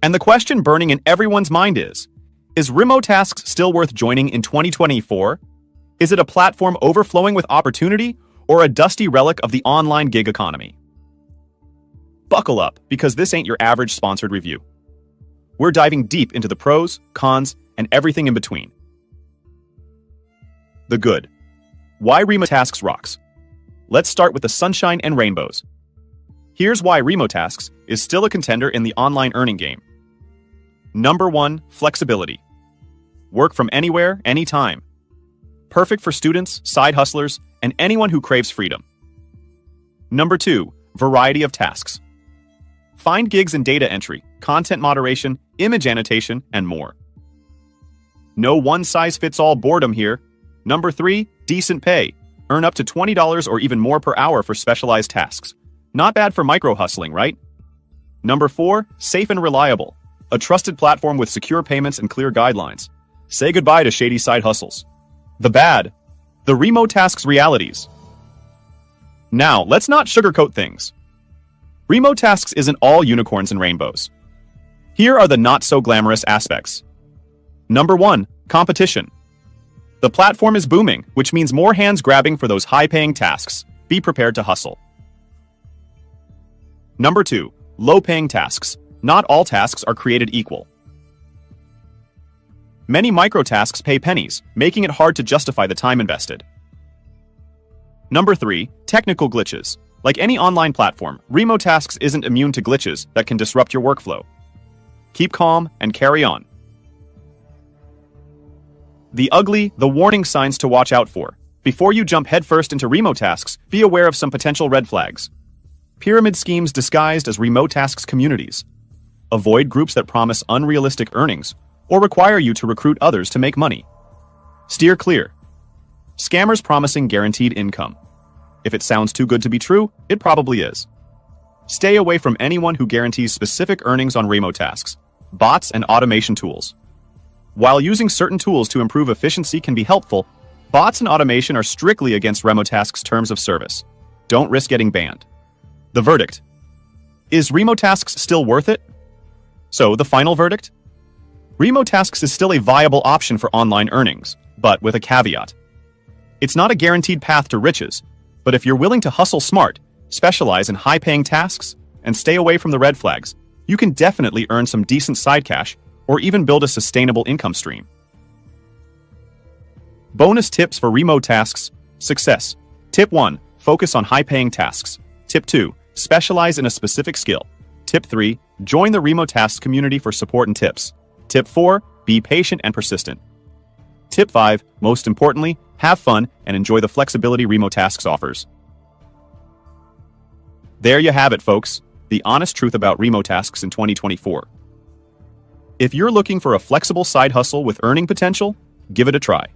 And the question burning in everyone's mind is Remo Tasks still worth joining in 2024? Is it a platform overflowing with opportunity or a dusty relic of the online gig economy? Buckle up, because this ain't your average sponsored review. We're diving deep into the pros, cons, and everything in between. The good. Why Remo Tasks rocks. Let's start with the sunshine and rainbows. Here's why Remo Tasks is still a contender in the online earning game. Number 1, flexibility. Work from anywhere, anytime. Perfect for students, side hustlers, and anyone who craves freedom. Number 2, variety of tasks. Find gigs in data entry, content moderation, image annotation, and more. No one-size-fits-all boredom here. Number 3, decent pay. Earn up to $20 or even more per hour for specialized tasks. Not bad for micro-hustling, right? Number 4, safe and reliable. A trusted platform with secure payments and clear guidelines. Say goodbye to shady side hustles. The bad. The Remo Tasks realities. Now, let's not sugarcoat things. Remo Tasks isn't all unicorns and rainbows. Here are the not-so-glamorous aspects. Number 1, competition. The platform is booming, which means more hands grabbing for those high-paying tasks. Be prepared to hustle. Number 2, low-paying tasks. Not all tasks are created equal. Many micro-tasks pay pennies, making it hard to justify the time invested. Number 3, technical glitches. Like any online platform, Remo Tasks isn't immune to glitches that can disrupt your workflow. Keep calm and carry on. The ugly, the warning signs to watch out for. Before you jump headfirst into Remo Tasks, be aware of some potential red flags. Pyramid schemes disguised as Remo Tasks communities. Avoid groups that promise unrealistic earnings or require you to recruit others to make money. Steer clear. Scammers promising guaranteed income. If it sounds too good to be true, it probably is. Stay away from anyone who guarantees specific earnings on Remo Tasks, bots, and automation tools. While using certain tools to improve efficiency can be helpful, bots and automation are strictly against Remo Tasks' terms of service. Don't risk getting banned. The verdict. Is Remo Tasks still worth it? So, the final verdict? Remo Tasks is still a viable option for online earnings, but with a caveat. It's not a guaranteed path to riches, but if you're willing to hustle smart, specialize in high-paying tasks, and stay away from the red flags, you can definitely earn some decent side cash or even build a sustainable income stream. Bonus tips for Remo Tasks. Success. Tip 1. Focus on high-paying tasks. Tip 2. Specialize in a specific skill. Tip 3. Join the Remo Tasks community for support and tips. Tip 4. Be patient and persistent. Tip 5. Most importantly, have fun and enjoy the flexibility Remo Tasks offers. There you have it, folks. The honest truth about Remo Tasks in 2024. If you're looking for a flexible side hustle with earning potential, give it a try.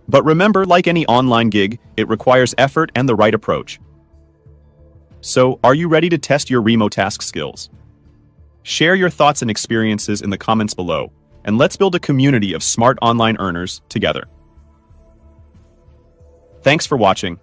But remember, like any online gig, it requires effort and the right approach. So, are you ready to test your Remo Task skills? Share your thoughts and experiences in the comments below, and let's build a community of smart online earners together. Thanks for watching.